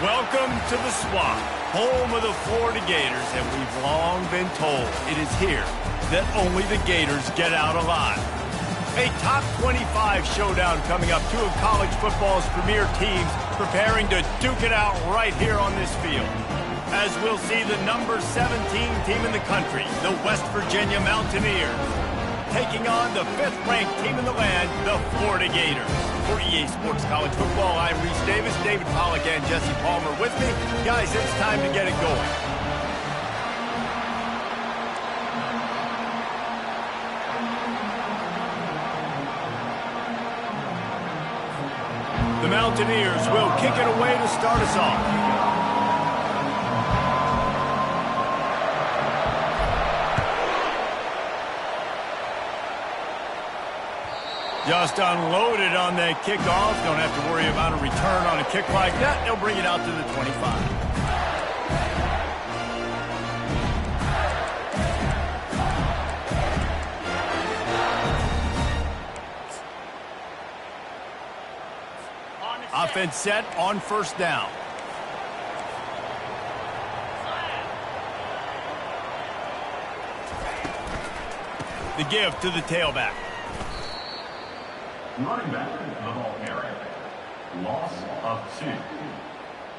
Welcome to the Swamp, home of the Florida Gators, and we've long been told it is here that only the Gators get out alive. A top 25 showdown coming up, two of college football's premier teams preparing to duke it out right here on this field. As we'll see the number 17 team in the country, the West Virginia Mountaineers, taking on the 5th-ranked team in the land, the Florida Gators. For EA Sports College Football, I'm Reese Davis, David Pollack, and Jesse Palmer with me. Guys, it's time to get it going. The Mountaineers will kick it away to start us off. Just unloaded on that kickoff. Don't have to worry about a return on a kick like that. They'll bring it out to the 25. Offense set on first down. The give to the tailback. Running back, the ball carrier. Loss of 2.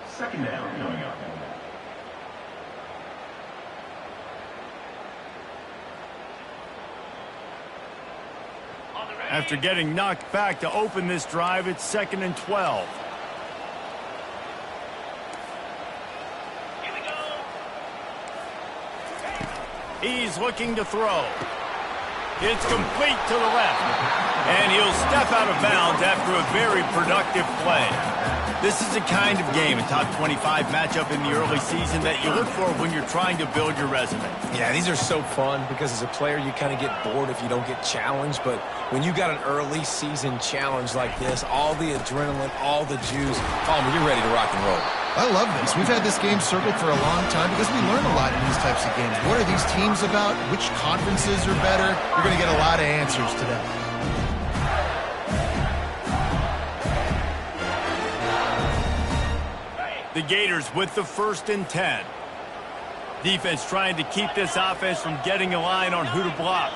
Second down coming up. After getting knocked back to open this drive, it's 2nd and 12. Here we go. He's looking to throw. It's complete to the left. And he'll step out of bounds after a very productive play. This is the kind of game, a top 25 matchup in the early season, that you look for when you're trying to build your resume. Yeah, these are so fun because as a player, you kind of get bored if you don't get challenged. But when you got an early season challenge like this, all the adrenaline, all the juice, Palmer, you're ready to rock and roll. I love this. We've had this game circled for a long time because we learn a lot in these types of games. What are these teams about? Which conferences are better? You're going to get a lot of answers today. The Gators with the 1st and 10. Defense trying to keep this offense from getting a line on who to block.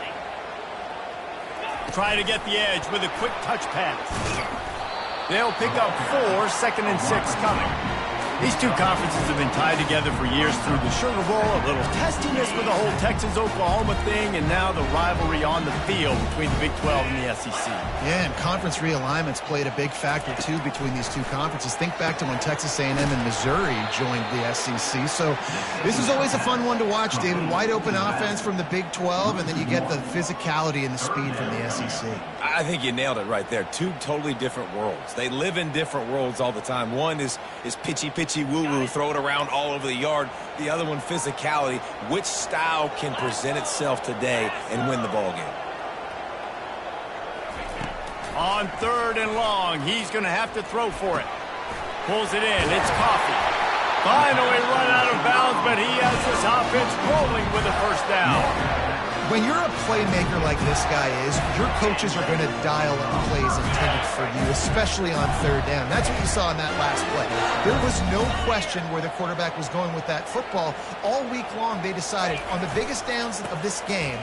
Trying to get the edge with a quick touch pass. They'll pick up 4, 2nd and 6 coming. These two conferences have been tied together for years through the Sugar Bowl, a little testiness with the whole Texas-Oklahoma thing, and now the rivalry on the field between the Big 12 and the SEC. Yeah, and conference realignments played a big factor, too, between these two conferences. Think back to when Texas A&M and Missouri joined the SEC. So this is always a fun one to watch, David. Wide-open offense from the Big 12, and then you get the physicality and the speed from the SEC. I think you nailed it right there. Two totally different worlds. They live in different worlds all the time. One is pitchy woo-woo, throw it around all over the yard. The other one, physicality. Which style can present itself today and win the ball game? On 3rd and long, he's going to have to throw for it. Pulls it in. It's Coffee. Finally run out of bounds, but he has this offense rolling with a first down. When you're a playmaker like this guy is, your coaches are going to dial up plays intended for you, especially on 3rd down. That's what you saw in that last play. There was no question where the quarterback was going with that football. All week long, they decided on the biggest downs of this game,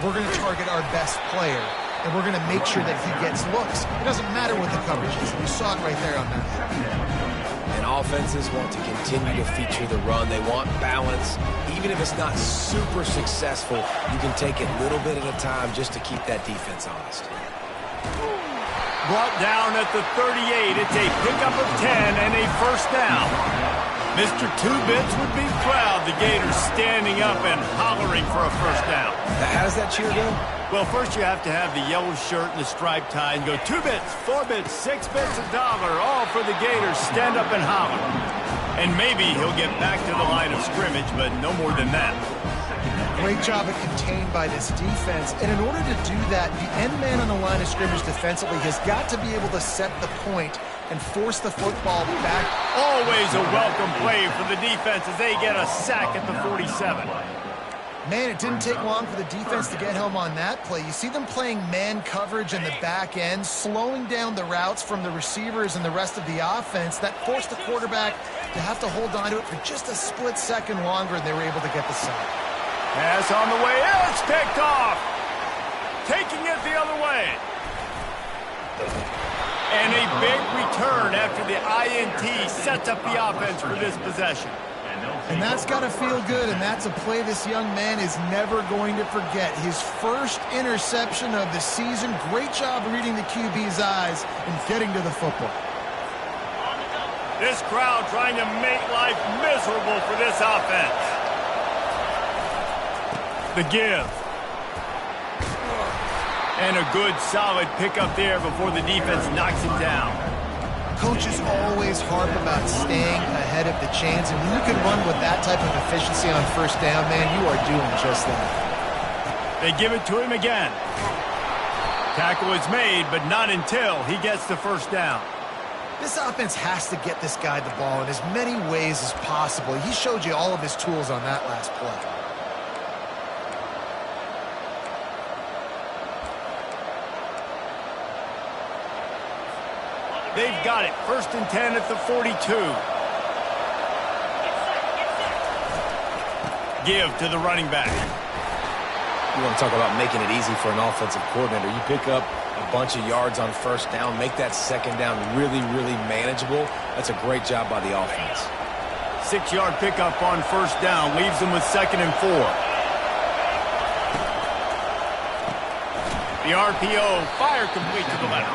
we're going to target our best player, and we're going to make sure that he gets looks. It doesn't matter what the coverage is. You saw it right there on that. And offenses want to continue to feature the run. They want balance. Even if it's not super successful, you can take it little bit at a time just to keep that defense honest. Brought down at the 38. It's a pickup of 10 and a first down. Mr. Two Bits would be proud. The Gators standing up and hollering for a first down. How does that cheer go? Well, first you have to have the yellow shirt and the striped tie and go 2 bits, 4 bits, 6 bits, $1, all for the Gators. Stand up and holler. And maybe he'll get back to the line of scrimmage, but no more than that. Great job of contained by this defense. And in order to do that, the end man on the line of scrimmage defensively has got to be able to set the point and force the football back. Always a welcome play for the defense as they get a sack at the 47. Man, it didn't take long for the defense to get home on that play. You see them playing man coverage in the back end, slowing down the routes from the receivers and the rest of the offense. That forced the quarterback to have to hold on to it for just a split second longer, and they were able to get the sack. Pass on the way. It's picked off. Taking it the other way. And a big return after the INT sets up the offense for this possession. And that's got to feel good, and that's a play this young man is never going to forget. His first interception of the season. Great job reading the QB's eyes and getting to the football. This crowd trying to make life miserable for this offense. The give. And a good, solid pickup there before the defense knocks him down. Coaches always harp about staying ahead of the chains, and when you can run with that type of efficiency on first down, man, you are doing just that. They give it to him again. Tackle is made, but not until he gets the first down. This offense has to get this guy the ball in as many ways as possible. He showed you all of his tools on that last play. They've got it. 1st and 10 at the 42. Give to the running back. You want to talk about making it easy for an offensive coordinator. You pick up a bunch of yards on first down, make that second down really, really manageable. That's a great job by the offense. 6-yard pickup on first down leaves them with 2nd and 4. The RPO, fire complete to the left.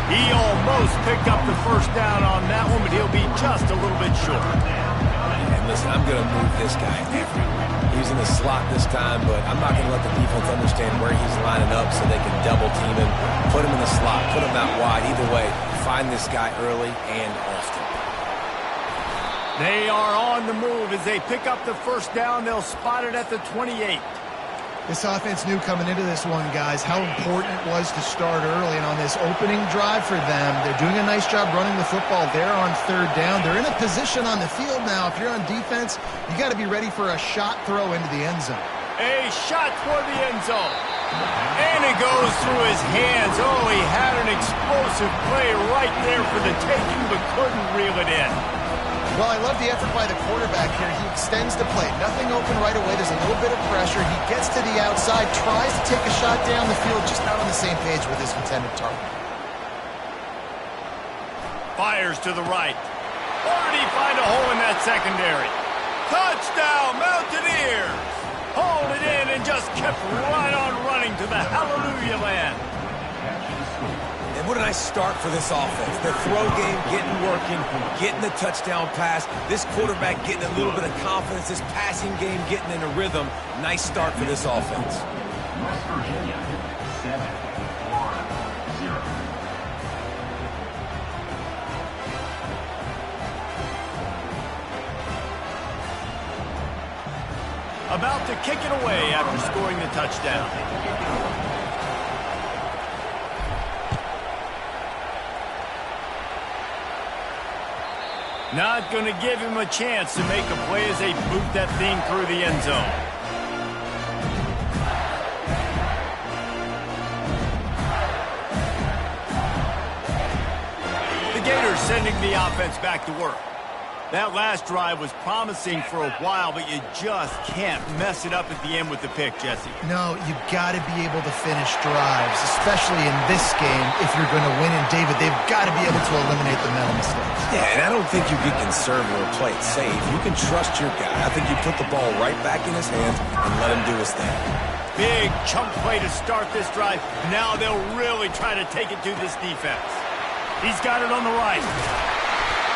He almost picked up the first down on that one, but he'll be just a little bit short. And listen, I'm going to move this guy everywhere. He's in the slot this time, but I'm not going to let the defense understand where he's lining up so they can double team him, put him in the slot, put him out wide. Either way, find this guy early and often. They are on the move as they pick up the first down. They'll spot it at the 28. This offense knew coming into this one, guys, how important it was to start early. And on this opening drive for them, they're doing a nice job running the football there on 3rd down. They're in a position on the field now. If you're on defense, you got to be ready for a shot throw into the end zone. A shot toward the end zone. And it goes through his hands. Oh, he had an explosive play right there for the taking, but couldn't reel it in. Well, I love the effort by the quarterback here. He extends the play. Nothing open right away. There's a little bit of pressure. He gets to the outside, tries to take a shot down the field, just not on the same page with his intended target. Fires to the right. Or did he find a hole in that secondary? Touchdown, Mountaineers! Hauled it in and just kept right on running to the hallelujah land. And what a nice start for this offense. The throw game getting working, getting the touchdown pass. This quarterback getting a little bit of confidence. This passing game getting in a rhythm. Nice start for this offense. West Virginia, 7-1-0. About to kick it away after scoring the touchdown. Not going to give him a chance to make a play as they boot that thing through the end zone. The Gators sending the offense back to work. That last drive was promising for a while, but you just can't mess it up at the end with the pick, Jesse. No, you've got to be able to finish drives, especially in this game if you're going to win. And, David, they've got to be able to eliminate the mental mistakes. Yeah, and I don't think you get conservative or play it safe. You can trust your guy. I think you put the ball right back in his hands and let him do his thing. Big chunk play to start this drive. Now they'll really try to take it to this defense. He's got it on the right.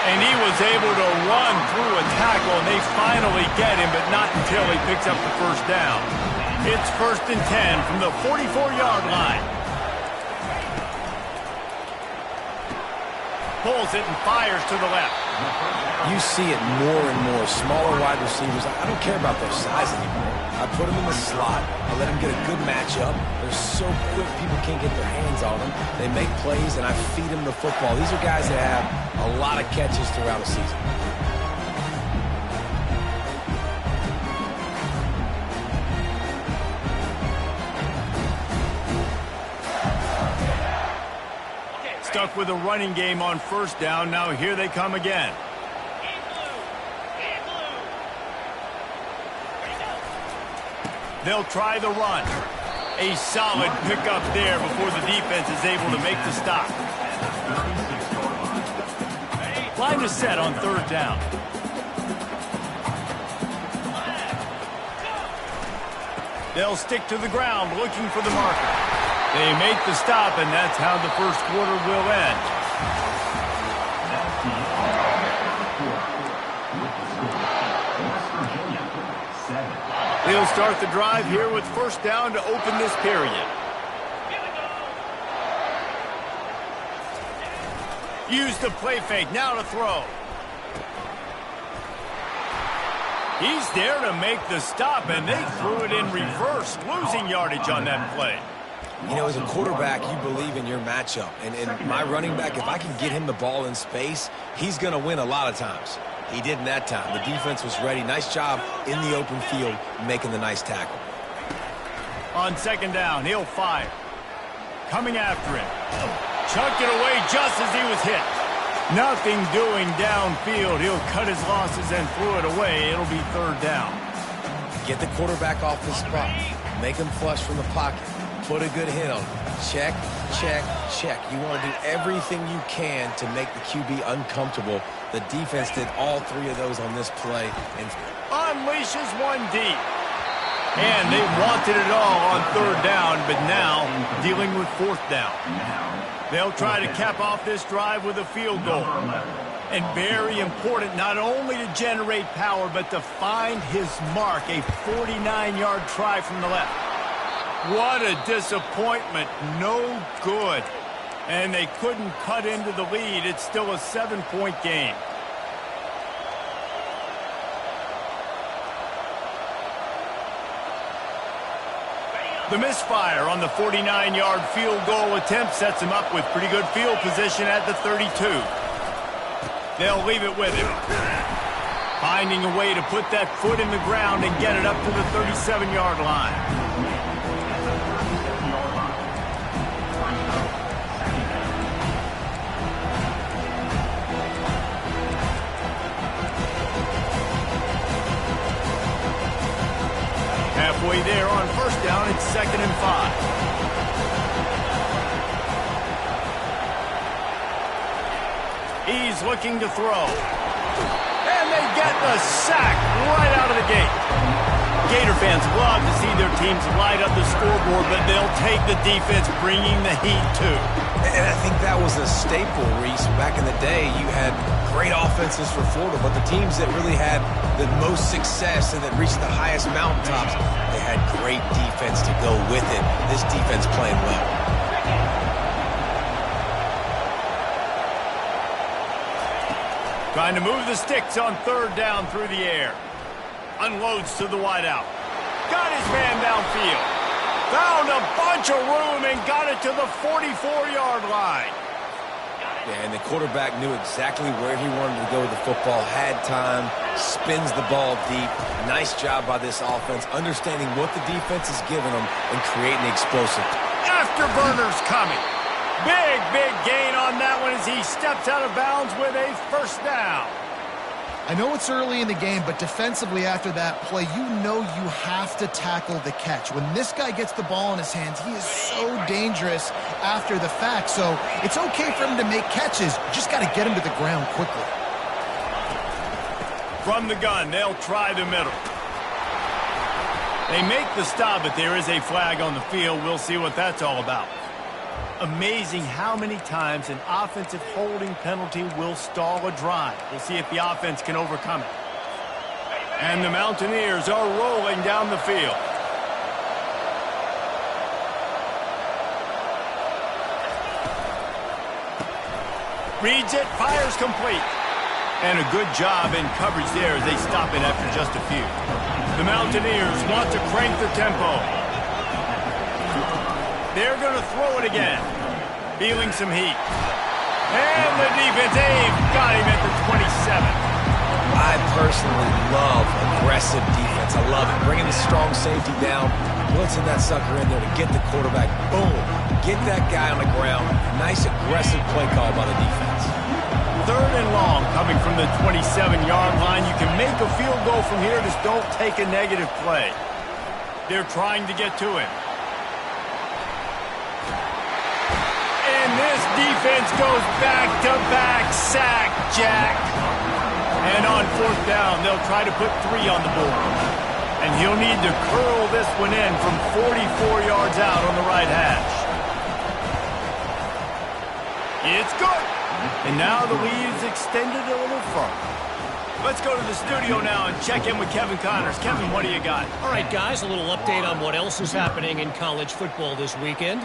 And he was able to run through a tackle, and they finally get him, but not until he picks up the first down. It's 1st and 10 from the 44-yard line. Pulls it and fires to the left. You see it more and more. Smaller wide receivers. I don't care about their size anymore. I put them in the slot. I let them get a good matchup. They're so quick, people can't get their hands on them. They make plays, and I feed them the football. These are guys that have a lot of catches throughout a season. Stuck with a running game on first down. Now here they come again. They'll try the run. A solid pickup there before the defense is able to make the stop. Line is set on third down. They'll stick to the ground looking for the marker. They make the stop, and that's how the first quarter will end. They'll start the drive here with first down to open this period. Use the play fake, now to throw. He's there to make the stop, and they threw it in reverse, losing yardage on that play. You know, as a quarterback, you believe in your matchup. And my running back, if I can get him the ball in space, he's going to win a lot of times. He didn't that time. The defense was ready. Nice job in the open field making the nice tackle. On second down, he'll fire. Coming after him. Chucked it away just as he was hit. Nothing doing downfield. He'll cut his losses and throw it away. It'll be third down. Get the quarterback off his spot. Make him flush from the pocket. Put a good hit on him. Check, check, check. You want to do everything you can to make the QB uncomfortable. The defense did all three of those on this play. And unleashes one deep. And they wanted it all on third down, but now dealing with fourth down. They'll try to cap off this drive with a field goal. And very important, not only to generate power, but to find his mark, a 49-yard try from the left. What a disappointment. No good. And they couldn't cut into the lead. It's still a 7-point game. The misfire on the 49-yard field goal attempt sets him up with pretty good field position at the 32. They'll leave it with him. Finding a way to put that foot in the ground and get it up to the 37-yard line. Halfway there on first down, it's 2nd and 5. He's looking to throw. And they get the sack right out of the gate. Gator fans love to see their teams light up the scoreboard, but they'll take the defense bringing the heat too. And I think that was a staple, Reese. Back in the day, you had great offenses for Florida, but the teams that really had the most success and that reached the highest mountaintops, they had great defense to go with it. This defense playing well. Trying to move the sticks on third down through the air. Unloads to the wideout. Got his man downfield. Found a bunch of room and got it to the 44-yard line. Yeah, and the quarterback knew exactly where he wanted to go with the football, had time, spins the ball deep. Nice job by this offense, understanding what the defense is giving them and creating the explosive. Afterburners coming. Big gain on that one as he steps out of bounds with a first down. I know it's early in the game, but defensively after that play, you know you have to tackle the catch. When this guy gets the ball in his hands, he is so dangerous after the fact. So it's okay for him to make catches. You just got to get him to the ground quickly. From the gun, they'll try the middle. They make the stop, but there is a flag on the field. We'll see what that's all about. Amazing how many times an offensive holding penalty will stall a drive. We'll see if the offense can overcome it. And the Mountaineers are rolling down the field. Reads it, fires complete. And a good job in coverage there as they stop it after just a few. The Mountaineers want to crank the tempo. They're going to throw it again. Feeling some heat. And the defense, they've got him at the 27. I personally love aggressive defense. I love it. Bringing the strong safety down, blitzing that sucker in there to get the quarterback. Boom. Get that guy on the ground. Nice aggressive play call by the defense. 3rd and long coming from the 27-yard line. You can make a field goal from here. Just don't take a negative play. They're trying to get to him. And this defense goes back-to-back sack, Jack. And on 4th down, they'll try to put 3 on the board. And he'll need to curl this one in from 44 yards out on the right hash. It's good. And now the lead is extended a little further. Let's go to the studio now and check in with Kevin Connors. Kevin, what do you got? All right, guys, a little update on what else is happening in college football this weekend.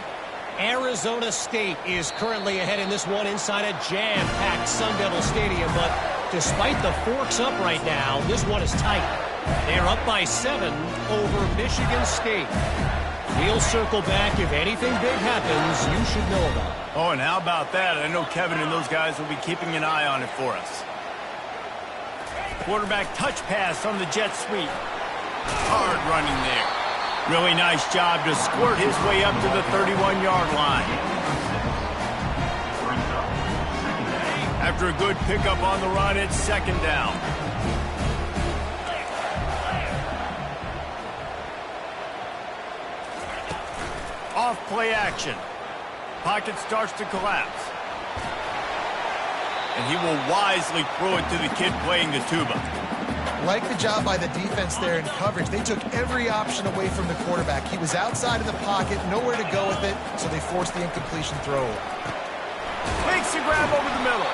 Arizona State is currently ahead in this one inside a jam-packed Sun Devil Stadium, but despite the forks up right now, this one is tight. They're up by 7 over Michigan State. We'll circle back. If anything big happens, you should know about it. Oh, and how about that? I know Kevin and those guys will be keeping an eye on it for us. Quarterback touch pass on the jet sweep. Hard running there. Really nice job to squirt his way up to the 31-yard line. After a good pickup on the run, it's 2nd down. Off play action. Pocket starts to collapse. And he will wisely throw it to the kid playing the tuba. Like the job by the defense there in coverage. They took every option away from the quarterback. He was outside of the pocket, nowhere to go with it, so they forced the incompletion throw. Makes the grab over the middle.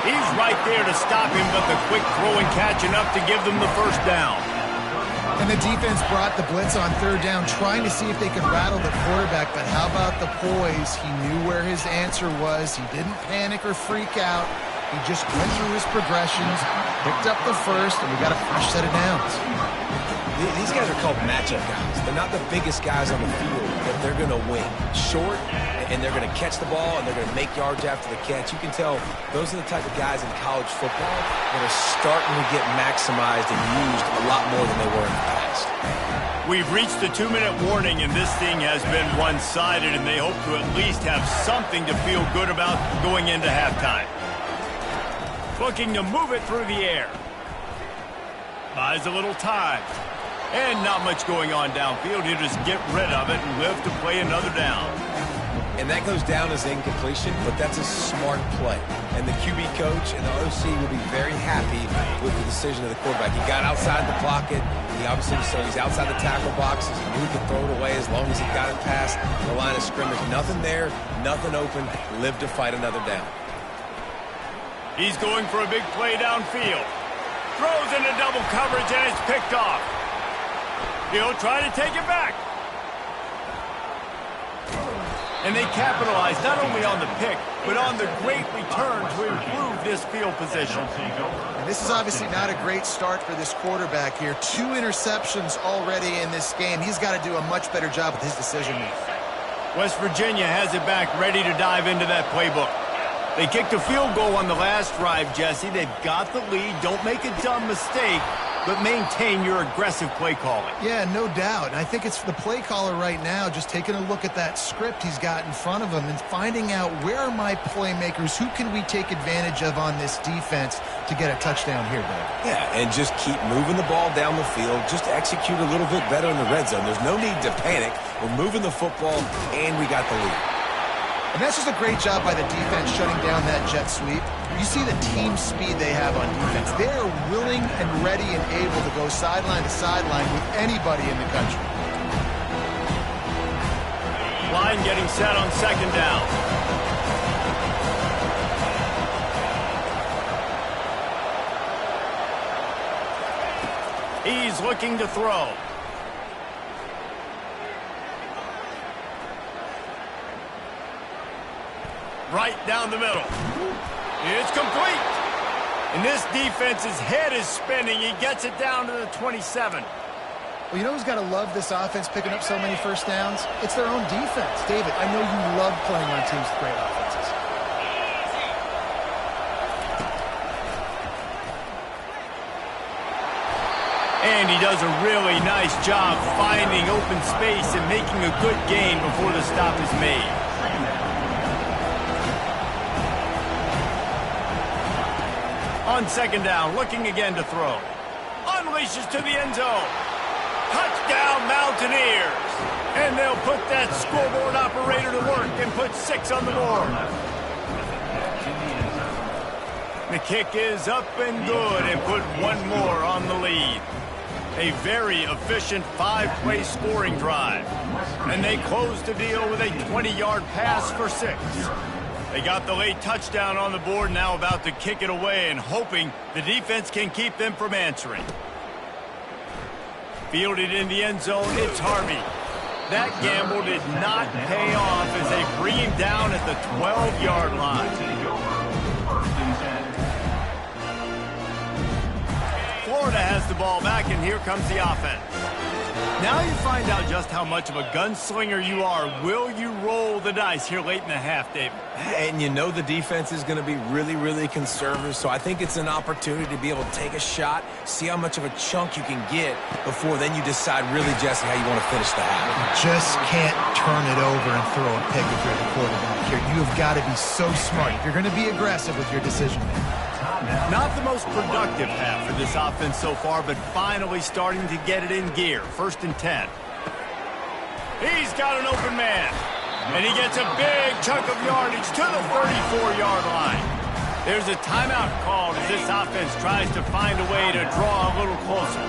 He's right there to stop him, but the quick throw and catch enough to give them the 1st down. And the defense brought the blitz on 3rd down, trying to see if they could rattle the quarterback. But how about the poise? He knew where his answer was. He didn't panic or freak out. He just went through his progressions, picked up the 1st, and we got a fresh set of downs. These guys are called matchup guys. They're not the biggest guys on the field, but they're going to win. Short, and they're going to catch the ball, and they're going to make yards after the catch. You can tell those are the type of guys in college football that are starting to get maximized and used a lot more than they were in the past. We've reached the 2-minute warning, and this thing has been one-sided, and they hope to at least have something to feel good about going into halftime. Looking to move it through the air. Buys a little time. And not much going on downfield. He'll just get rid of it and live to play another down. And that goes down as incompletion, but that's a smart play. And the QB coach and the OC will be very happy with the decision of the quarterback. He got outside the pocket. He obviously was he's outside the tackle boxes. He knew he could throw it away as long as he got it past the line of scrimmage. Nothing there, nothing open. Live to fight another down. He's going for a big play downfield. Throws into double coverage, and it's picked off. He'll try to take it back. And they capitalize not only on the pick, but on the great return to improve this field position. And this is obviously not a great start for this quarterback here. 2 interceptions already in this game. He's got to do a much better job with his decision making. West Virginia has it back, ready to dive into that playbook. They kicked a field goal on the last drive, Jesse. They've got the lead. Don't make a dumb mistake, but maintain your aggressive play calling. Yeah, no doubt. And I think it's the play caller right now just taking a look at that script he's got in front of him and finding out where are my playmakers, who can we take advantage of on this defense to get a touchdown here, Doug. Yeah, and just keep moving the ball down the field. Just execute a little bit better in the red zone. There's no need to panic. We're moving the football, and we got the lead. And that's just a great job by the defense shutting down that jet sweep. You see the team speed they have on defense. They are willing and ready and able to go sideline to sideline with anybody in the country. Line getting set on 2nd down. He's looking to throw. Right down the middle. It's complete. And this defense's head is spinning. He gets it down to the 27. Well, you know who's got to love this offense picking up so many 1st downs? It's their own defense. David, I know you love playing on teams with great offenses. And he does a really nice job finding open space and making a good gain before the stop is made. On 2nd down, looking again to throw. Unleashes to the end zone. Touchdown, Mountaineers! And they'll put that scoreboard operator to work and put 6 on the board. The kick is up and good and put 1 more on the lead. A very efficient 5-play scoring drive. And they close the deal with a 20-yard pass for 6. They got the late touchdown on the board, now about to kick it away and hoping the defense can keep them from answering. Fielded in the end zone, it's Harvey. That gamble did not pay off as they bring him down at the 12-yard line. Florida has the ball back, and here comes the offense. Now you find out just how much of a gunslinger you are. Will you roll the dice here late in the half, David? And you know the defense is going to be really, really conservative, so I think it's an opportunity to be able to take a shot, see how much of a chunk you can get before then you decide really, Jesse, how you want to finish the half. You just can't turn it over and throw a pick if you're the quarterback here. You've got to be so smart. You're going to be aggressive with your decision-making. Not the most productive half for this offense so far, but finally starting to get it in gear. 1st and 10. He's got an open man. And he gets a big chunk of yardage to the 34-yard line. There's a timeout called as this offense tries to find a way to draw a little closer.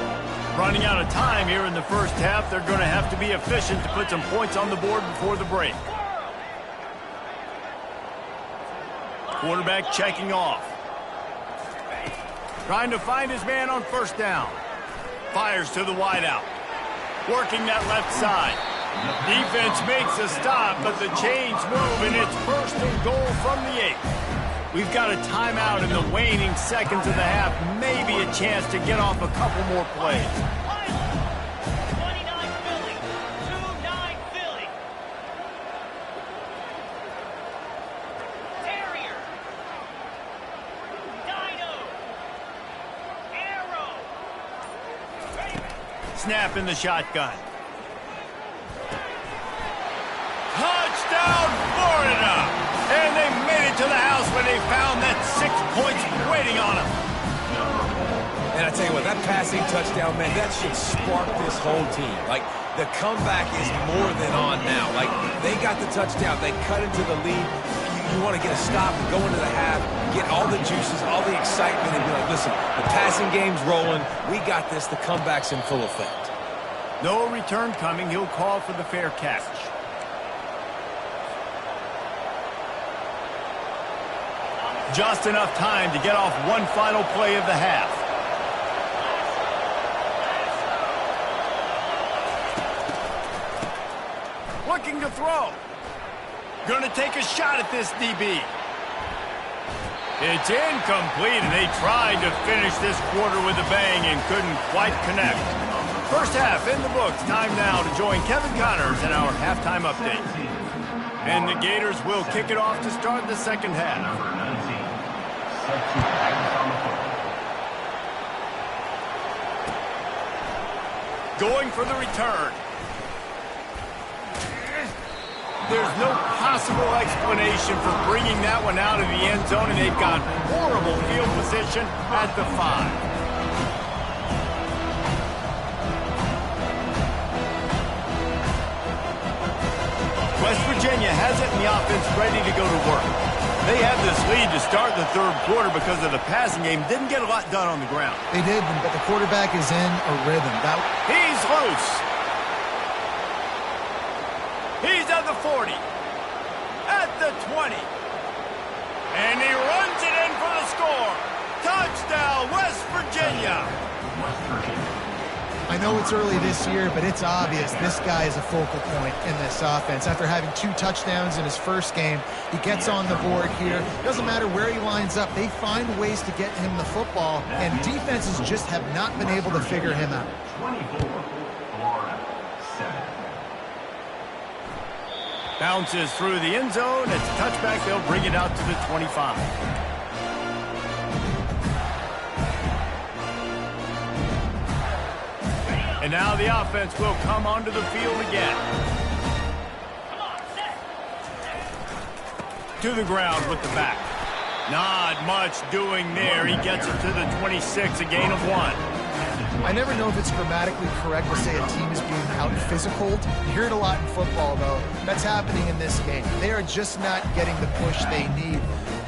Running out of time here in the first half, they're going to have to be efficient to put some points on the board before the break. Quarterback checking off. Trying to find his man on 1st down. Fires to the wideout. Working that left side. Defense makes a stop, but the chains move, and it's 1st and goal from the 8. We've got a timeout in the waning seconds of the half. Maybe a chance to get off a couple more plays. Snap in the shotgun. Touchdown, Florida! And they made it to the house when they found that 6 points waiting on them. And I tell you what, that passing touchdown, man, that should spark this whole team. Like, the comeback is more than on now. Like, they got the touchdown. They cut into the lead. You want to get a stop and go into the half, get all the juices, all the excitement, and be like, listen, the passing game's rolling. We got this. The comeback's in full effect. No return coming. He'll call for the fair catch. Just enough time to get off one final play of the half. Looking to throw. Going to take a shot at this DB. It's incomplete, and they tried to finish this quarter with a bang and couldn't quite connect. First half in the books. Time now to join Kevin Connors in our halftime update. And the Gators will kick it off to start the second half. Going for the return. There's no possible explanation for bringing that one out of the end zone, and they've got horrible field position at the 5. West Virginia has it, and the offense ready to go to work. They had this lead to start the third quarter because of the passing game. Didn't get a lot done on the ground. They did, but the quarterback is in a rhythm. He's loose. He's at the 40. At the 20. And he runs it in for the score. Touchdown, West Virginia. I know it's early this year, but it's obvious this guy is a focal point in this offense. After having 2 touchdowns in his first game, he gets on the board here. Doesn't matter where he lines up. They find ways to get him the football, and defenses just have not been able to figure him out. 24, Florida, 7. Bounces through the end zone. It's a touchback. They'll bring it out to the 25. And now the offense will come onto the field again. To the ground with the back. Not much doing there. He gets it to the 26, a gain of 1. I never know if it's grammatically correct to say a team is being out-physical. You hear it a lot in football, though. That's happening in this game. They are just not getting the push they need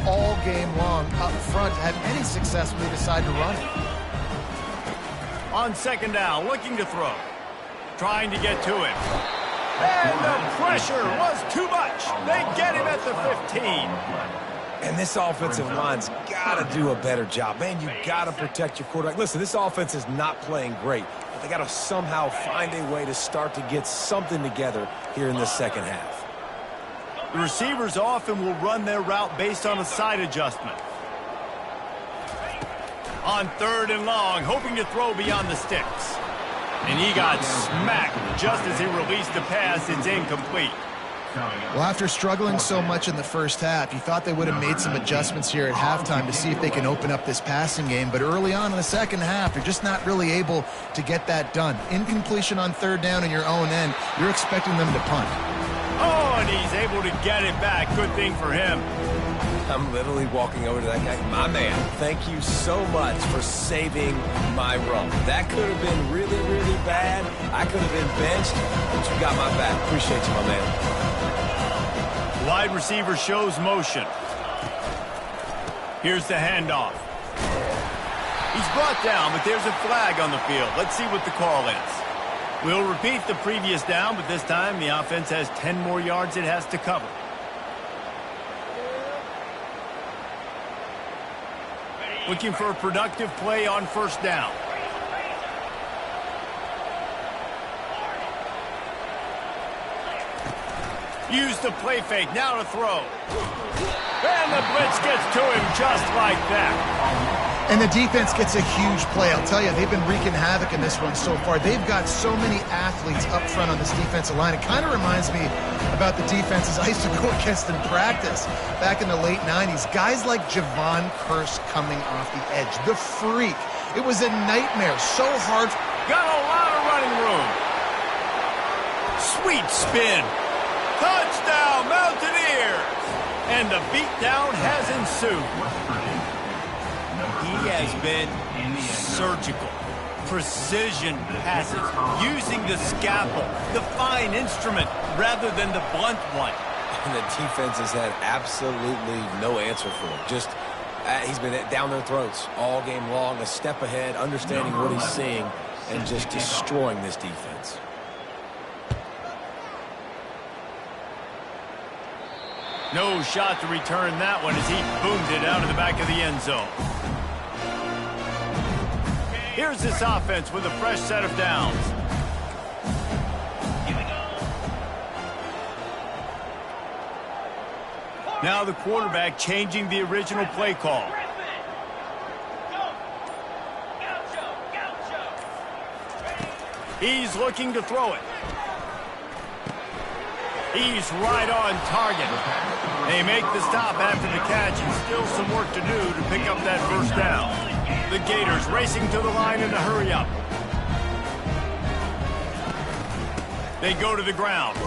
all game long up front to have any success when they decide to run it. On second down, looking to throw. Trying to get to him. And the pressure was too much. They get him at the 15. And this offensive line's got to do a better job. Man, you got to protect your quarterback. Listen, this offense is not playing great, but they got to somehow find a way to start to get something together here in the second half. The receivers often will run their route based on a side adjustment. On third and long, hoping to throw beyond the sticks. And he got smacked just as he released the pass. It's incomplete. Well, after struggling so much in the first half, you thought they would have made some adjustments here at halftime to see if they can open up this passing game. But early on in the second half, you're just not really able to get that done. Incompletion on third down in your own end, you're expecting them to punt. Oh, and he's able to get it back. Good thing for him. I'm literally walking over to that guy. My man, thank you so much for saving my run. That could have been really, really bad. I could have been benched, but you got my back. Appreciate you, my man. Wide receiver shows motion. Here's the handoff. He's brought down, but there's a flag on the field. Let's see what the call is. We'll repeat the previous down, but this time the offense has 10 more yards it has to cover. Looking for a productive play on first down. Use the play fake, now to throw. And the blitz gets to him just like that. And the defense gets a huge play. I'll tell you, they've been wreaking havoc in this one so far. They've got so many athletes up front on this defensive line. It kind of reminds me about the defenses I used to go against in practice back in the late 90s. Guys like Javon Curse coming off the edge. The freak. It was a nightmare. So hard. Got a lot of running room. Sweet spin. Touchdown, Mountaineers! And the beatdown has ensued. He has been surgical. Precision passes, using the scalpel, the fine instrument, rather than the blunt one. And the defense has had absolutely no answer for him. Just, he's been down their throats all game long, a step ahead, understanding what he's seeing, and just destroying this defense. No shot to return that one as he boomed it out of the back of the end zone. Here's this offense with a fresh set of downs. Now the quarterback changing the original play call. He's looking to throw it. He's right on target. They make the stop after the catch, and still some work to do to pick up that first down. The Gators racing to the line in a hurry up. They go to the ground.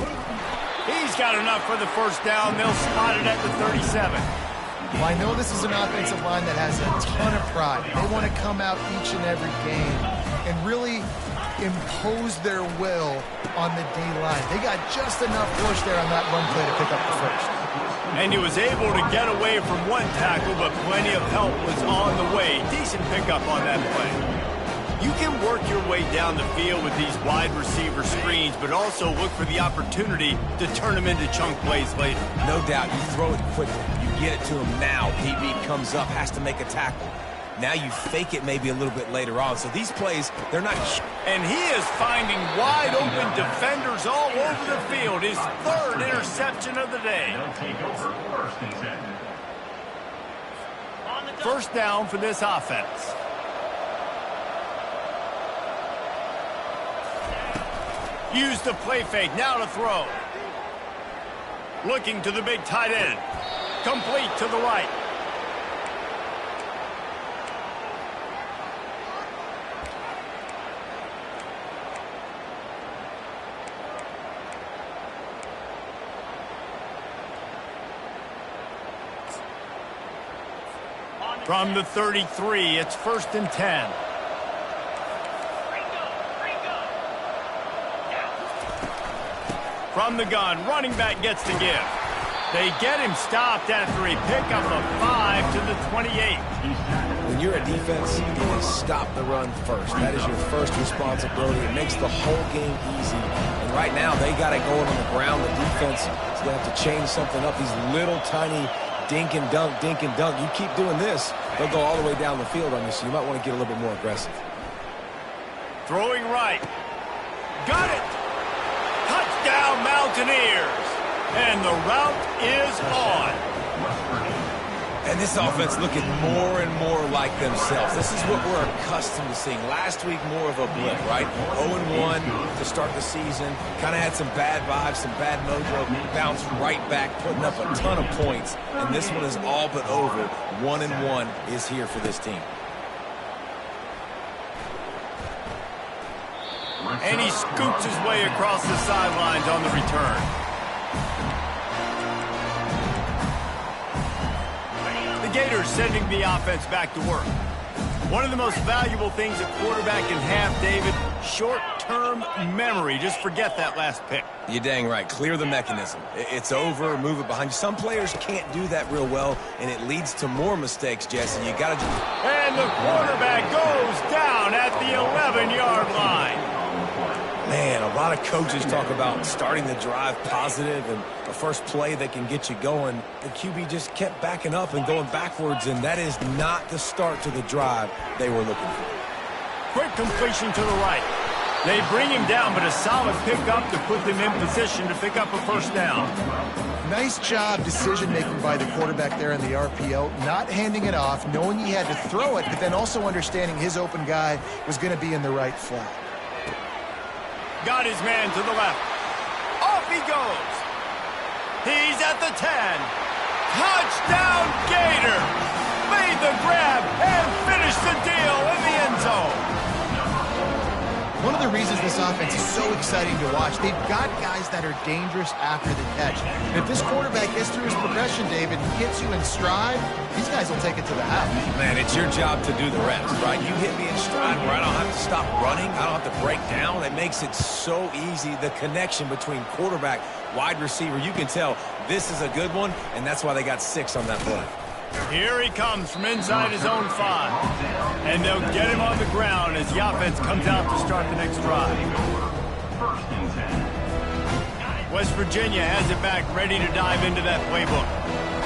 He's got enough for the first down. They'll spot it at the 37. Well, I know this is an offensive line that has a ton of pride. They want to come out each and every game and really impose their will on the D-line. They got just enough push there on that run play to pick up the first. And he was able to get away from one tackle, but plenty of help was on the way. Decent pickup on that play. You can work your way down the field with these wide receiver screens, but also look for the opportunity to turn them into chunk plays later. No doubt, you throw it quickly. You get it to him now. PB comes up, has to make a tackle. Now you fake it maybe a little bit later on. So these plays, they're not... And he is finding wide open defenders all over the field. His third interception of the day. First down for this offense. Use the play fake, now to throw. Looking to the big tight end. Complete to the right. From the 33, it's 1st and 10. From the gun, running back gets the give. They get him stopped after a pickup of 5 to the 28. When you're a defense, you can stop the run first. That is your first responsibility. It makes the whole game easy. And right now, they got it going on the ground. The defense is going to have to change something up. These little tiny dink and dunk, dink and dunk. You keep doing this, they'll go all the way down the field on you, so you might want to get a little bit more aggressive. Throwing right. Got it. Touchdown, Mountaineers. And the route is on. And this offense looking more and more like themselves. This is what we're accustomed to seeing. Last week, more of a blip, right? 0-1 to start the season. Kind of had some bad vibes, some bad mojo. Bounced right back, putting up a ton of points. And this one is all but over. 1-1 is here for this team. And he scoots his way across the sidelines on the return. The Gators sending the offense back to work. One of the most valuable things a quarterback can have, David, short-term memory. Just forget that last pick. You're dang right. Clear the mechanism. It's over, move it behind you. Some players can't do that real well, and it leads to more mistakes, Jesse. You got to... And the quarterback goes down at the 11-yard line. Man, a lot of coaches talk about starting the drive positive and the first play that can get you going. The QB just kept backing up and going backwards, and that is not the start to the drive they were looking for. Quick completion to the right. They bring him down, but a solid pickup to put them in position to pick up a first down. Nice job decision-making by the quarterback there in the RPO, not handing it off, knowing he had to throw it, but then also understanding his open guy was going to be in the right flat. Got his man to the left. Off he goes. He's at the 10. Touchdown, Gator. Made the grab and finished the deal in the end zone. One of the reasons this offense is so exciting to watch, they've got guys that are dangerous after the catch. And if this quarterback gets through his progression, David, and hits you in stride, these guys will take it to the house. Man, it's your job to do the rest, right? You hit me in stride where I don't have to stop running. I don't have to break down. It makes it so easy. The connection between quarterback, wide receiver, you can tell this is a good one, and that's why they got 6 on that play. Here he comes from inside his own 5. And they'll get him on the ground as the offense comes out to start the next drive. West Virginia has it back, ready to dive into that playbook.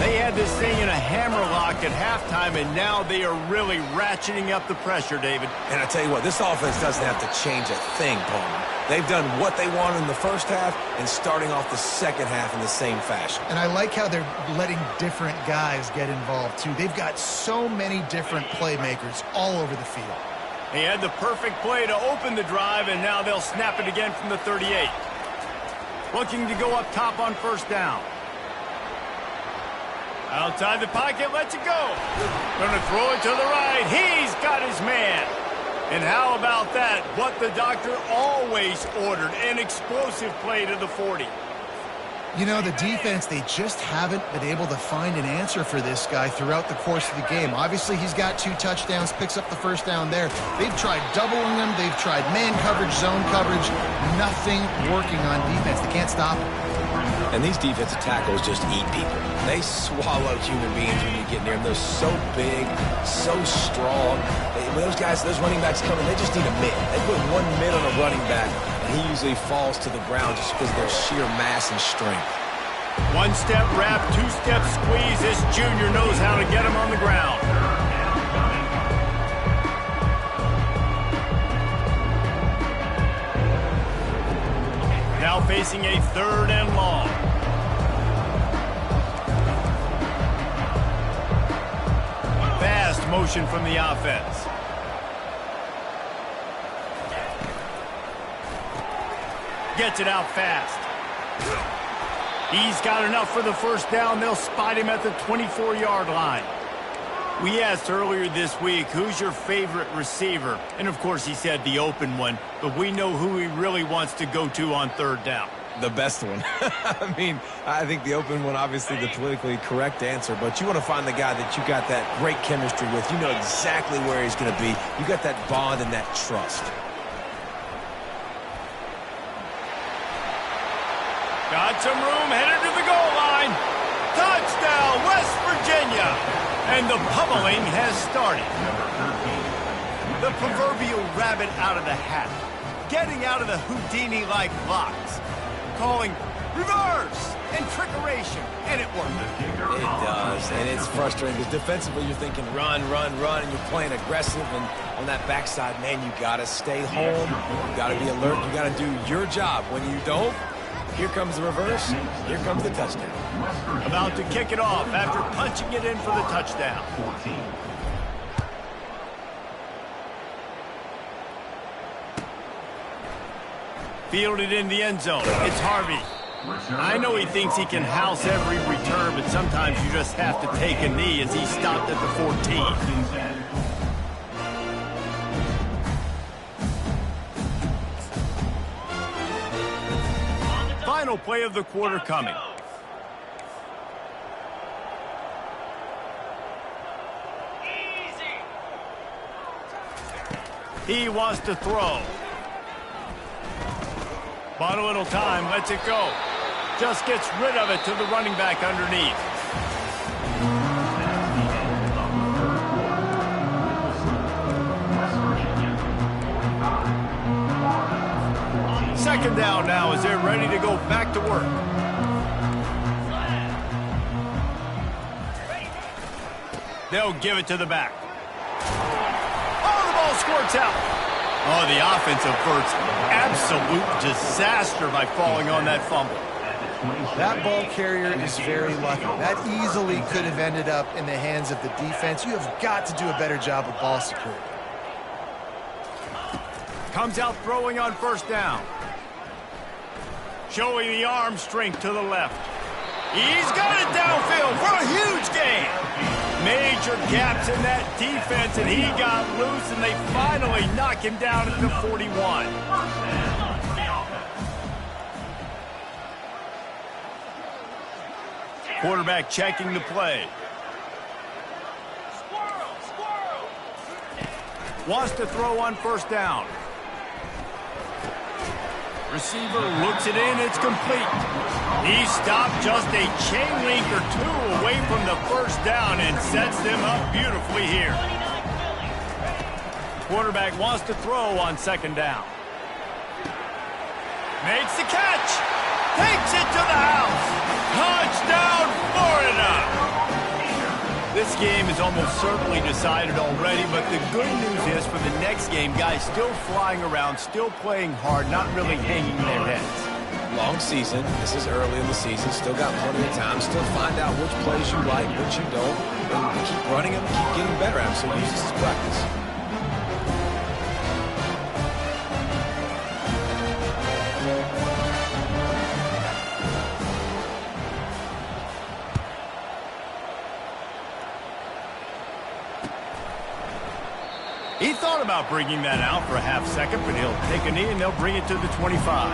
They had this thing in a hammerlock at halftime, and now they are really ratcheting up the pressure, David. And I tell you what, this offense doesn't have to change a thing, Palmer. They've done what they wanted in the first half and starting off the second half in the same fashion. And I like how they're letting different guys get involved, too. They've got so many different playmakers all over the field. He had the perfect play to open the drive, and now they'll snap it again from the 38. Looking to go up top on first down. Outside the pocket, lets it go. Gonna throw it to the right. He's got his man. And how about that? What the doctor always ordered, an explosive play to the 40. You know, the defense, they just haven't been able to find an answer for this guy throughout the course of the game. Obviously, he's got 2 touchdowns, picks up the first down there. They've tried doubling him. They've tried man coverage, zone coverage. Nothing working on defense. They can't stop him. And these defensive tackles just eat people. They swallow human beings when you get near them. They're so big, so strong. When those guys, those running backs come in, they just need a mid. They put 1 mid on a running back, and he usually falls to the ground just because of their sheer mass and strength. 1-step wrap, 2-step squeeze. This junior knows how to get him on the ground. Now facing a 3rd and long. Fast motion from the offense. Gets it out fast. He's got enough for the first down. They'll spot him at the 24-yard line. We asked earlier this week, who's your favorite receiver? And, of course, he said the open one. But we know who he really wants to go to on 3rd down. The best one. I mean, I think the open one, obviously the politically correct answer, but you want to find the guy that you got that great chemistry with. You know exactly where he's going to be. You got that bond and that trust. Got some room, headed to the goal line. Touchdown, West Virginia. And the pummeling has started. The proverbial rabbit out of the hat. Getting out of the Houdini-like blocks. Calling reverse and trickeration, and it worked. It does, and it's frustrating because defensively you're thinking run, and you're playing aggressive, and on that backside, man, you got to stay home. You got to be alert. You got to do your job. When you don't, here comes the reverse. Here comes the touchdown. About to kick it off after punching it in for the touchdown. 14. Fielded in the end zone. It's Harvey. I know he thinks he can house every return, but sometimes you just have to take a knee as he stopped at the 14. Final play of the quarter coming. He wants to throw. Bought a little time, lets it go. Just gets rid of it to the running back underneath. Second down now as they're ready to go back to work. They'll give it to the back. Oh, the ball squirts out. Oh, the offense averts absolute disaster by falling on that fumble. That ball carrier is very lucky. That easily could have ended up in the hands of the defense. You have got to do a better job of ball security. Comes out throwing on first down. Showing the arm strength to the left. He's got it downfield for a huge gain. Major gaps in that defense, and he got loose, and they finally knock him down at the 41. Quarterback checking the play. Wants to throw on first down. Receiver looks it in, it's complete. He stopped just a chain link or two away from the first down and sets them up beautifully here. Quarterback wants to throw on second down. Makes the catch. Takes it to the house. Touchdown, Florida. This game is almost certainly decided already, but the good news is for the next game, guys still flying around, still playing hard, not really hanging their heads. Long season. This is early in the season. Still got plenty of time. Still find out which plays you like, which you don't, and keep running them, keep getting better at them. So use this as practice. He thought about bringing that out for a half second, but he'll take a knee and they'll bring it to the 25.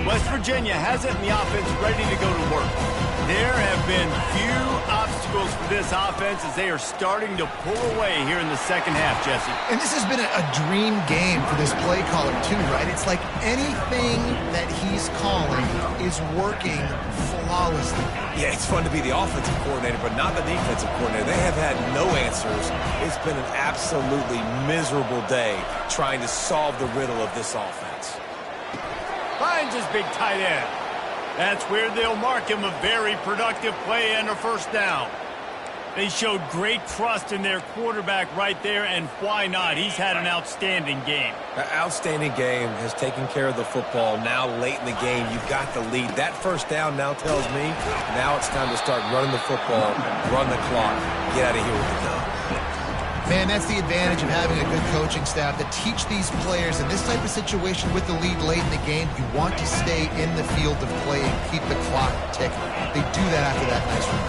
West Virginia has it in the offense ready to go to work. There have been few obstacles for this offense as they are starting to pull away here in the second half, Jesse. And this has been a dream game for this play caller too, right? It's like anything that he's calling is working flawlessly. Yeah, it's fun to be the offensive coordinator, but not the defensive coordinator. They have had no answers. It's been an absolutely miserable day trying to solve the riddle of this offense. Finds his big tight end. That's where they'll mark him a very productive play and a first down. They showed great trust in their quarterback right there, and why not? He's had an outstanding game. An outstanding game, has taken care of the football. Now late in the game, you've got the lead. That first down now tells me now it's time to start running the football, run the clock, get out of here with the dub. Man, that's the advantage of having a good coaching staff that teach these players in this type of situation with the lead late in the game. You want to stay in the field of play and keep the clock ticking. They do that after that nice run.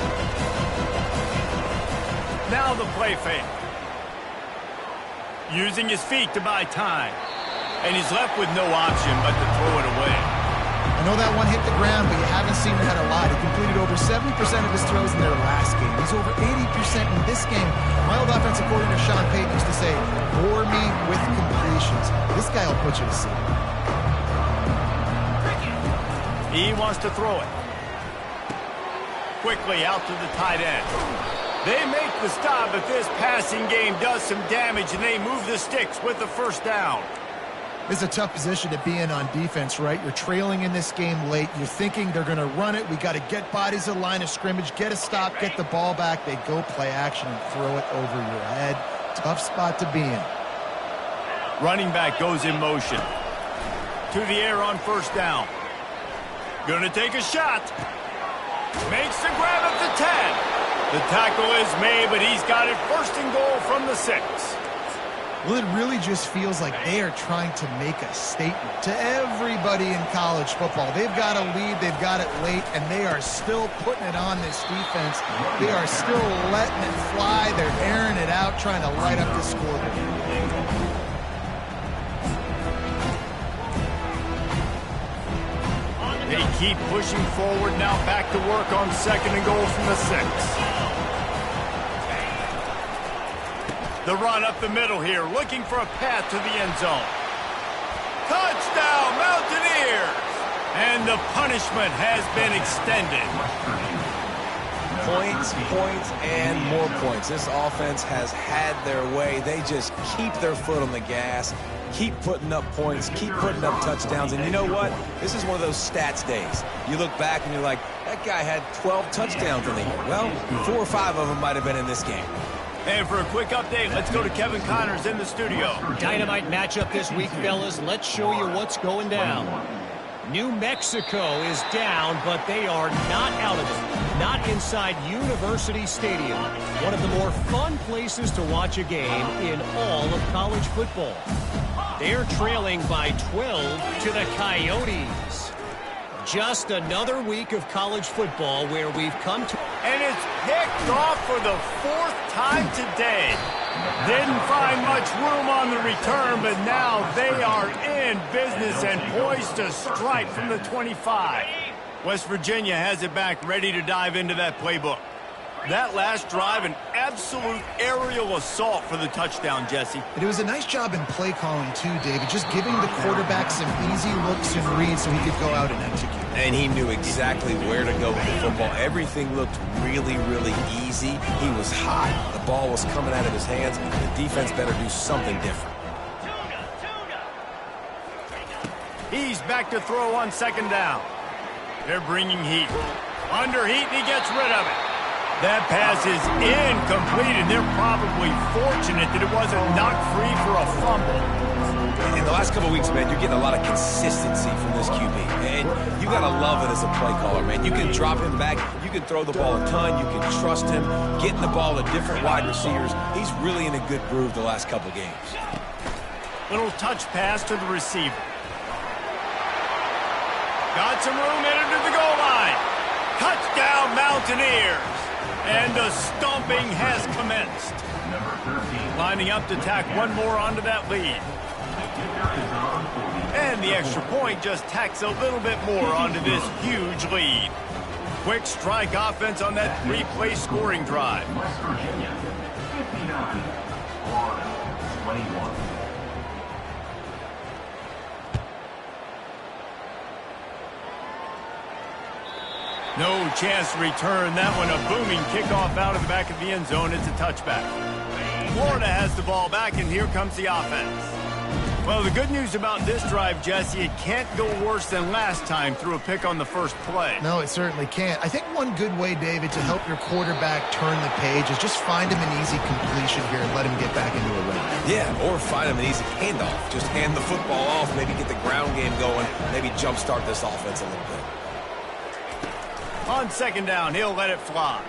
Now the play fake. Using his feet to buy time. And he's left with no option but to throw it away. I know that one hit the ground, but you haven't seen that a lot. He completed over 70% of his throws in their last game. He's over 80% in this game. My old offensive coordinator, Sean Payton, used to say, bore me with completions. This guy will put you to sleep. He wants to throw it. Quickly out to the tight end. They make the stop, but this passing game does some damage, and they move the sticks with the first down. This is a tough position to be in on defense, right? You're trailing in this game late. You're thinking they're going to run it. We got to get bodies to the line of scrimmage, get a stop, get the ball back. They go play action and throw it over your head. Tough spot to be in. Running back goes in motion. To the air on first down. Going to take a shot. Makes the grab at the 10. The tackle is made, but he's got it first and goal from the 6. Well, it really just feels like they are trying to make a statement to everybody in college football. They've got a lead, they've got it late, and they are still putting it on this defense. They are still letting it fly. They're airing it out, trying to light up the scoreboard. They keep pushing forward, now back to work on second and goal from the 6. The run up the middle here, looking for a path to the end zone. Touchdown, Mountaineers! And the punishment has been extended. Points, and more points. This offense has had their way. They just keep their foot on the gas, keep putting up points, keep putting up touchdowns. And you know what? This is one of those stats days. You look back and you're like, that guy had 12 touchdowns in the year. Well, 4 or 5 of them might have been in this game. And for a quick update, let's go to Kevin Connors in the studio. Dynamite matchup this week, fellas. Let's show you what's going down. New Mexico is down, but they are not out of it. Not inside University Stadium, one of the more fun places to watch a game in all of college football. They're trailing by 12 to the Coyotes. Just another week of college football where we've come to... And it's picked off for the 4th time today. Didn't find much room on the return, but now they are in business and poised to strike from the 25. West Virginia has it back, ready to dive into that playbook. That last drive, an absolute aerial assault for the touchdown, Jesse. It was a nice job in play calling too, David, just giving the quarterback some easy looks and reads so he could go out and execute. And he knew exactly where to go with the football. Everything looked really, really easy. He was hot. The ball was coming out of his hands. The defense better do something different. He's back to throw on second down. They're bringing heat. Under heat, and he gets rid of it. That pass is incomplete, and they're probably fortunate that it wasn't knocked free for a fumble. In the last couple of weeks, man, you're getting a lot of consistency from this QB. And you got to love it as a play caller, man. You can drop him back. You can throw the ball a ton. You can trust him. Getting the ball to different wide receivers. He's really in a good groove the last couple of games. Little touch pass to the receiver. Got some room in to the goal line. Touchdown, Mountaineers. And the stomping has commenced. Lining up to tack one more onto that lead. And the extra point just tacks a little bit more onto this huge lead. Quick strike offense on that 3-play scoring drive. West Virginia, 59, Florida, 21. No chance to return that one. A booming kickoff out of the back of the end zone. It's a touchback. Florida has the ball back, and here comes the offense. Well, the good news about this drive, Jesse, it can't go worse than last time through a pick on the first play. No, it certainly can't. I think one good way, David, to help your quarterback turn the page is just find him an easy completion here and let him get back into a run. Yeah, or find him an easy handoff. Just hand the football off, maybe get the ground game going, maybe jumpstart this offense a little bit. On second down, he'll let it fly.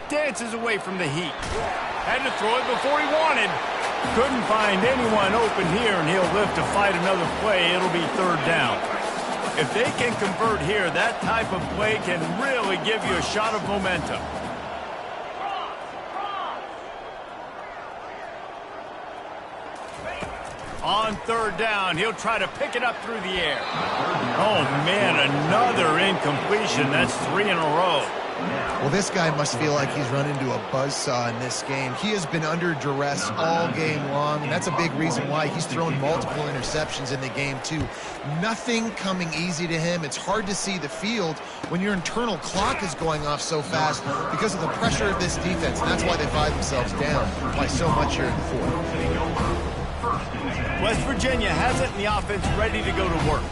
Dances away from the heat. Had to throw it before he wanted. Couldn't find anyone open here, and he'll live to fight another play. It'll be third down. If they can convert here, that type of play can really give you a shot of momentum. On third down, he'll try to pick it up through the air. Oh, man, another incompletion. That's 3 in a row. Well, this guy must feel like he's run into a buzzsaw in this game. He has been under duress all game long, and that's a big reason why he's thrown multiple interceptions in the game, too. Nothing coming easy to him. It's hard to see the field when your internal clock is going off so fast because of the pressure of this defense, and that's why they find themselves down by so much here in the fourth. West Virginia has it in the offense ready to go to work.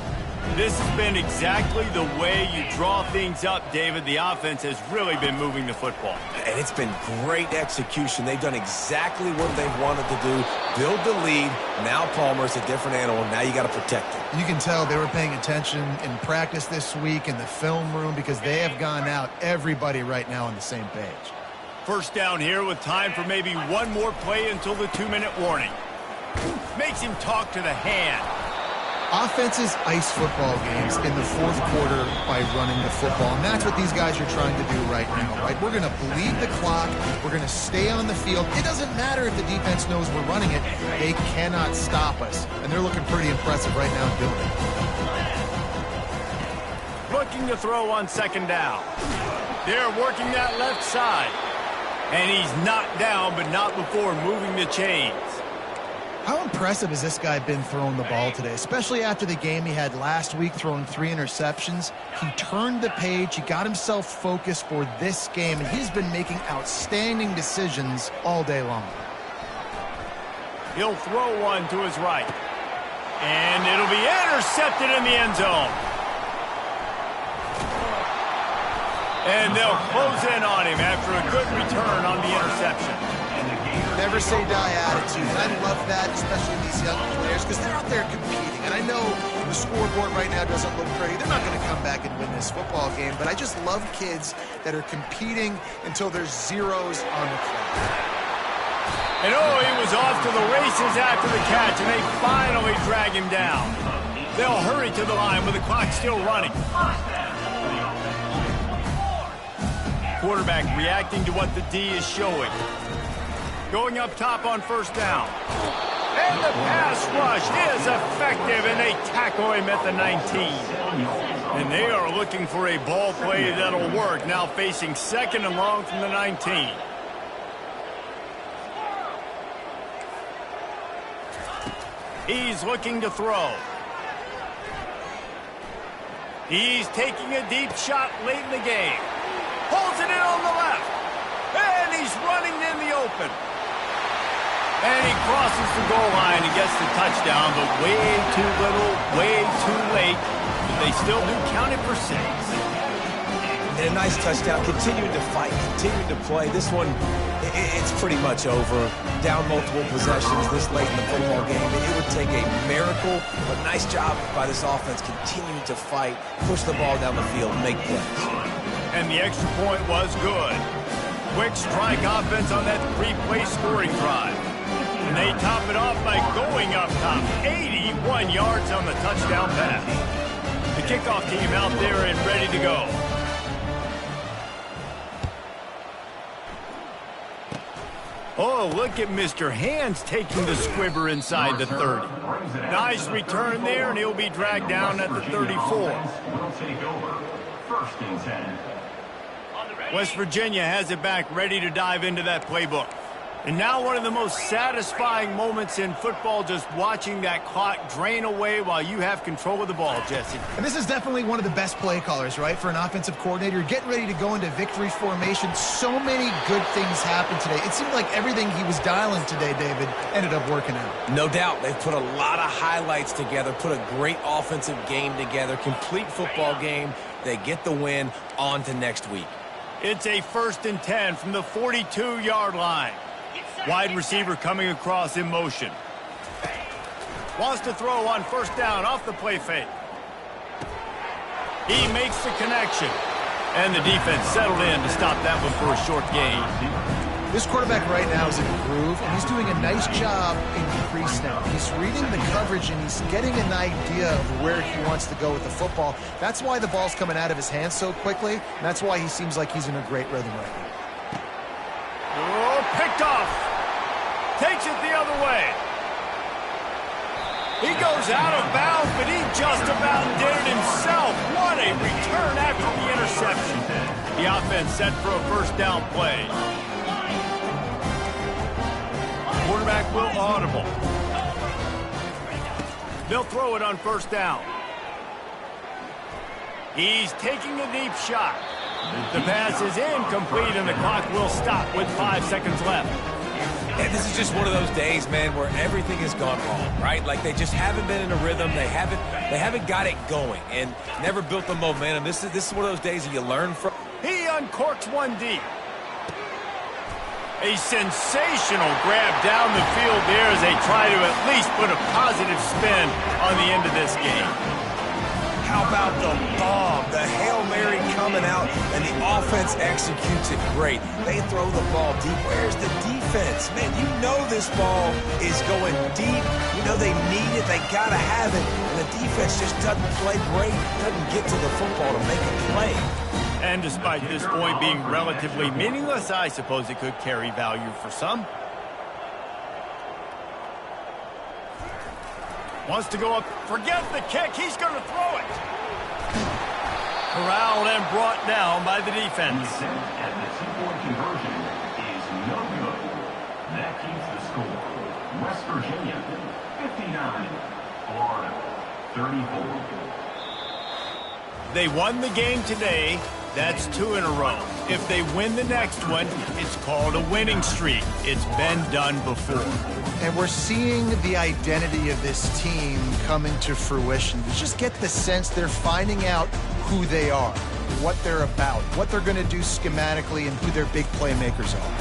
This has been exactly the way you draw things up, David. The offense has really been moving the football. And it's been great execution. They've done exactly what they've wanted to do. Build the lead. Now Palmer's a different animal. Now you got to protect him. You can tell they were paying attention in practice this week in the film room because they have gone out, everybody right now on the same page. First down here with time for maybe one more play until the 2-minute warning. Makes him talk to the hand. Offenses ice football games in the fourth quarter by running the football, and that's what these guys are trying to do right now, right? We're going to bleed the clock. We're going to stay on the field. It doesn't matter if the defense knows we're running it. They cannot stop us, and they're looking pretty impressive right now doing it. Looking to throw on second down. They're working that left side, and he's knocked down, but not before moving the chains. How impressive has this guy been throwing the ball today, especially after the game he had last week throwing 3 interceptions? He turned the page, he got himself focused for this game, and he's been making outstanding decisions all day long. He'll throw one to his right, and it'll be intercepted in the end zone. And they'll close in on him after a good return on the interception. Never say die attitude, and I love that, especially these young players, because they're out there competing. And I know the scoreboard right now doesn't look pretty. They're not going to come back and win this football game, but I just love kids that are competing until there's zeros on the clock. And oh, he was off to the races after the catch, and they finally drag him down. They'll hurry to the line with the clock still running. Quarterback reacting to what the D is showing. Going up top on first down. And the pass rush is effective, and they tackle him at the 19. And they are looking for a ball play that'll work, now facing 2nd and long from the 19. He's looking to throw. He's taking a deep shot late in the game. Pulls it in on the left. And he's running in the open. And he crosses the goal line and gets the touchdown, but way too little, way too late. But they still do count it for 6. And a nice touchdown. Continuing to fight, continuing to play. This one, it's pretty much over. Down multiple possessions this late in the football game. It would take a miracle, but nice job by this offense continuing to fight, push the ball down the field, make plays. And the extra point was good. Quick strike offense on that 3-play scoring drive. And they top it off by going up top. 81 yards on the touchdown pass. The kickoff team out there and ready to go. Oh, look at Mr. Hands taking the squibber inside the 30. Nice return there, and he'll be dragged down at the 34. West Virginia has it back, ready to dive into that playbook. And now one of the most satisfying moments in football, just watching that clock drain away while you have control of the ball, Jesse. And this is definitely one of the best play callers, right, for an offensive coordinator. Getting ready to go into victory formation. So many good things happened today. It seemed like everything he was dialing today, David, ended up working out. No doubt. They've put a lot of highlights together, put a great offensive game together, complete football game. They get the win. On to next week. It's a 1st and 10 from the 42-yard line. Wide receiver coming across in motion. Wants to throw on first down off the play fake. He makes the connection. And the defense settled in to stop that one for a short gain. This quarterback right now is in a groove, and he's doing a nice job in the pre-snap. He's reading the coverage, and he's getting an idea of where he wants to go with the football. That's why the ball's coming out of his hands so quickly, and that's why he seems like he's in a great rhythm right now. Oh, picked off. Takes it the other way. He goes out of bounds, but he just about did it himself. What a return after the interception. The offense set for a first down play. Quarterback will audible. They'll throw it on first down. He's taking a deep shot. The pass is incomplete, and the clock will stop with 5 seconds left. And this is just one of those days, man, where everything has gone wrong, right? Like they just haven't been in a rhythm. They haven't got it going and never built the momentum. This is one of those days that you learn from. He uncorks one deep. A sensational grab down the field there as they try to at least put a positive spin on the end of this game. How about the bomb? The Hail Mary coming out, and the offense executes it great. They throw the ball deep. Where's the defense? Man, you know this ball is going deep. You know they need it. They got to have it. And the defense just doesn't play great, doesn't get to the football to make a play. And despite this point being relatively meaningless, I suppose it could carry value for some. Wants to go up. Forget the kick. He's going to throw it. Corralled and brought down by the defense. And the two-point conversion is no good. That keeps the score. West Virginia, 59. Florida, 34. They won the game today. That's 2 in a row. If they win the next one, it's called a winning streak. It's been done before. And we're seeing the identity of this team come into fruition. You just get the sense they're finding out who they are, what they're about, what they're going to do schematically, and who their big playmakers are.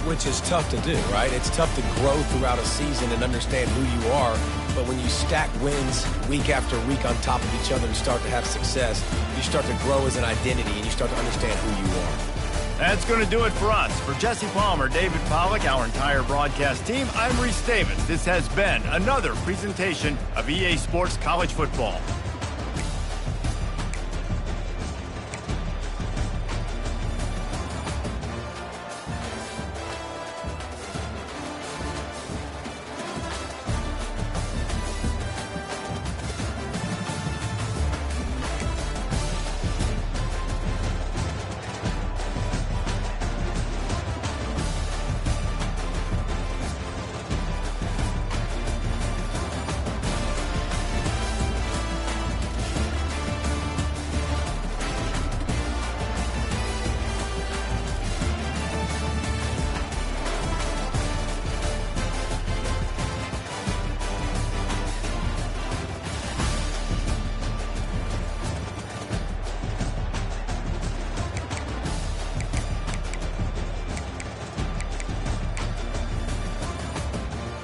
Which is tough to do, right? It's tough to grow throughout a season and understand who you are. But when you stack wins week after week on top of each other and start to have success, you start to grow as an identity and you start to understand who you are. That's going to do it for us. For Jesse Palmer, David Pollack, our entire broadcast team, I'm Reese Davis. This has been another presentation of EA Sports College Football.